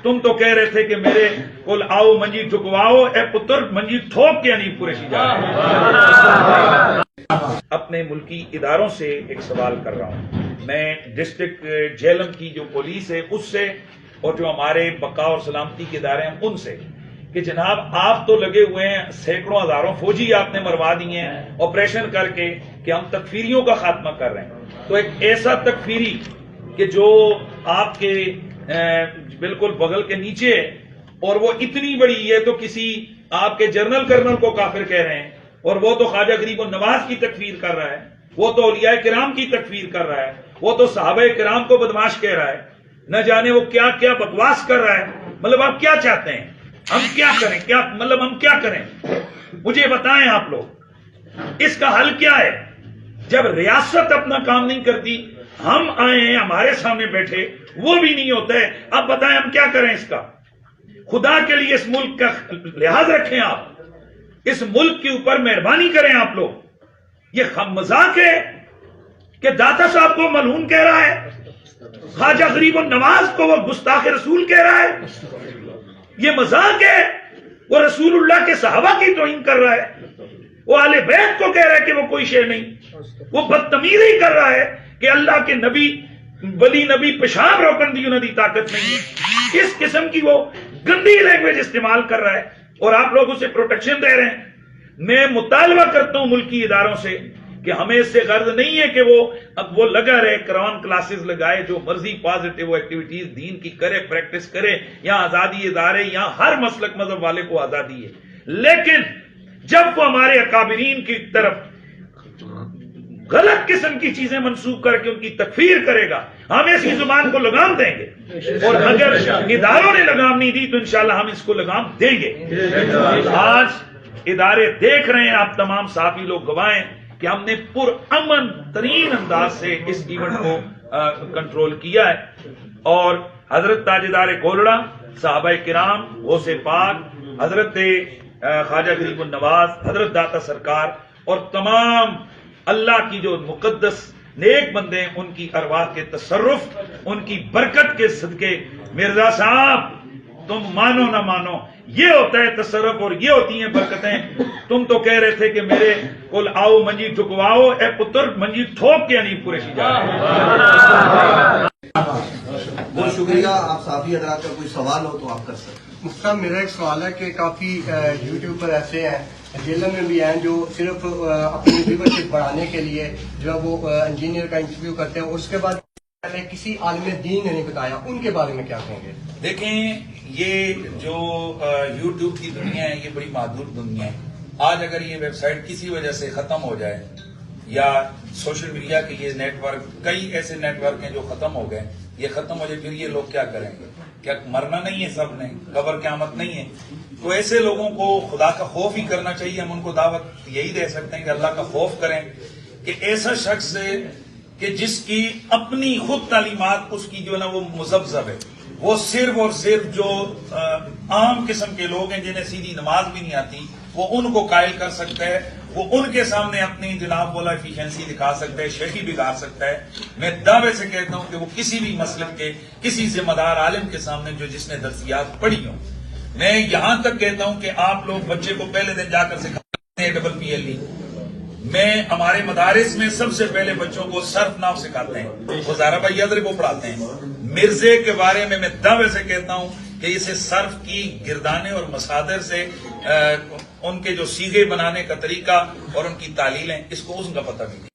تم تو کہہ رہے تھے کہ میرے کول آؤ منجی ٹھکواؤ، اے پتر منجی ٹھوک کے نہیں پورے جا رہے۔ اپنے ملکی اداروں سے ایک سوال کر رہا ہوں، میں ڈسٹرکٹ جہلم کی جو پولیس ہے اس سے، اور جو ہمارے بقا اور سلامتی کے ادارے ہیں ان سے، کہ جناب آپ تو لگے ہوئے ہیں، سینکڑوں ہزاروں فوجی آپ نے مروا دیے ہیں آپریشن کر کے کہ ہم تکفیریوں کا خاتمہ کر رہے ہیں، تو ایک ایسا تکفیری کہ جو آپ کے بالکل بغل کے نیچے ہے، اور وہ اتنی بڑی ہے تو کسی آپ کے جنرل کرنل کو کافر کہہ رہے ہیں، اور وہ تو خواجہ غریب النواز کی تکفیر کر رہا ہے، وہ تو اولیاء کرام کی تکفیر کر رہا ہے، وہ تو صحابہ کرام کو بدماش کہہ رہا ہے، نہ جانے وہ کیا کیا بکواس کر رہا ہے۔ مطلب آپ کیا چاہتے ہیں، ہم کیا کریں، کیا مطلب ہم کیا کریں؟ مجھے بتائیں آپ لوگ اس کا حل کیا ہے؟ جب ریاست اپنا کام نہیں کرتی، ہم آئے ہیں ہمارے سامنے بیٹھے، وہ بھی نہیں ہوتا ہے، اب بتائیں ہم کیا کریں اس کا؟ خدا کے لیے اس ملک کا لحاظ رکھیں، آپ اس ملک کے اوپر مہربانی کریں۔ آپ لوگ یہ مذاق ہے کہ داتا صاحب کو ملعون کہہ رہا ہے، خواجہ غریب النواز کو وہ گستاخ رسول کہہ رہا ہے، یہ مذاق ہے؟ وہ رسول اللہ کے صحابہ کی توہین کر رہا ہے، وہ اہل بیت کو کہہ رہا ہے کہ وہ کوئی شے نہیں، وہ بدتمیزی کر رہا ہے کہ اللہ کے نبی ولی نبی پیشاب روکن دی انہوں دی طاقت نہیں ہے، اس قسم کی وہ گندی لینگویج استعمال کر رہا ہے، اور آپ لوگ اسے پروٹیکشن دے رہے ہیں۔ میں مطالبہ کرتا ہوں ملکی اداروں سے کہ ہمیں اس سے غرض نہیں ہے کہ وہ لگا رہے قرآن کلاسز لگائے، جو مرضی پازیٹیو ایکٹیویٹیز دین کی کرے، پریکٹس کرے، یہاں آزادی ادارے، یہاں ہر مسلک مذہب والے کو آزادی ہے، لیکن جب وہ ہمارے اکابرین کی طرف غلط قسم کی چیزیں منسوخ کر کے ان کی تکفیر کرے گا، ہم ایسی زبان کو لگام دیں گے، اور اگر اداروں نے لگام نہیں دی تو انشاءاللہ ہم اس کو لگام دیں گے۔ آج ادارے دیکھ رہے ہیں، آپ تمام صحافی لوگ گواہیں کہ ہم نے پرامن ترین انداز سے اس ایونٹ کو کنٹرول کیا ہے، اور حضرت تاجدار گولڑا، صحابہ کرام، غوث پاک، حضرت خواجہ غریب النواز، حضرت داتا سرکار، اور تمام اللہ کی جو مقدس نیک بندے ہیں، ان کی ارواح کے تصرف، ان کی برکت کے صدقے، مرزا صاحب تم مانو نہ مانو یہ ہوتا ہے تصرف، اور یہ ہوتی ہیں برکتیں۔ تم تو کہہ رہے تھے کہ میرے کول آؤ منجی ٹھکواؤ، اے پتر منجی ٹھوک کے نہیں پورے جا رہے۔ بہت شکریہ۔ آپ صحافی حضرات کا کوئی سوال ہو تو آپ کر سکتے ہیں۔ مفتی صاحب، میرا ایک سوال ہے کہ کافی یوٹیوب پر ایسے ہیں، جیلم میں بھی ہیں، جو صرف اپنی ویورشپ بڑھانے کے لیے جو ہے وہ انجینئر کا انٹرویو کرتے ہیں، اور اس کے بعد کسی عالم دین نے نہیں بتایا، ان کے بارے میں کیا کہیں گے؟ دیکھیں، یہ جو یوٹیوب کی دنیا ہے یہ بڑی محدود دنیا ہے۔ آج اگر یہ ویب سائٹ کسی وجہ سے ختم ہو جائے، یا سوشل میڈیا کے یہ نیٹ ورک، کئی ایسے نیٹ ورک ہیں جو ختم ہو گئے، یہ ختم ہو جائے، پھر یہ لوگ کیا کریں گے؟ کیا مرنا نہیں ہے سب نے؟ قبر قیامت نہیں ہے؟ تو ایسے لوگوں کو خدا کا خوف ہی کرنا چاہیے۔ ہم ان کو دعوت یہی دے سکتے ہیں کہ اللہ کا خوف کریں، کہ ایسا شخص کہ جس کی اپنی خود تعلیمات اس کی جو ہے نا وہ مذبذب ہے، وہ صرف اور صرف جو عام قسم کے لوگ ہیں جنہیں سیدھی نماز بھی نہیں آتی، وہ ان کو قائل کر سکتا ہے، وہ ان کے سامنے اپنی جناب والا ایفیشنسی دکھا سکتا ہے، شہری بگاڑ سکتا ہے۔ میں دعوے سے کہتا ہوں کہ وہ کسی بھی مسلک کے کسی ذمہ دار عالم کے سامنے جس نے درسیات پڑھی ہوں، میں یہاں تک کہتا ہوں کہ آپ لوگ بچے کو پہلے دن جا کر سکھاتے ہیں PLE، میں ہمارے مدارس میں سب سے پہلے بچوں کو صرف ناو سکھاتے ہیں، وزارہ بھائی یادرے وہ پڑھاتے ہیں۔ مرزے کے بارے میں دعوے سے کہتا ہوں کہ اسے صرف کی گردانے اور مصادر سے ان کے جو سیغے بنانے کا طریقہ اور ان کی تعلیلیں، اس کو اس کا پتہ نہیں۔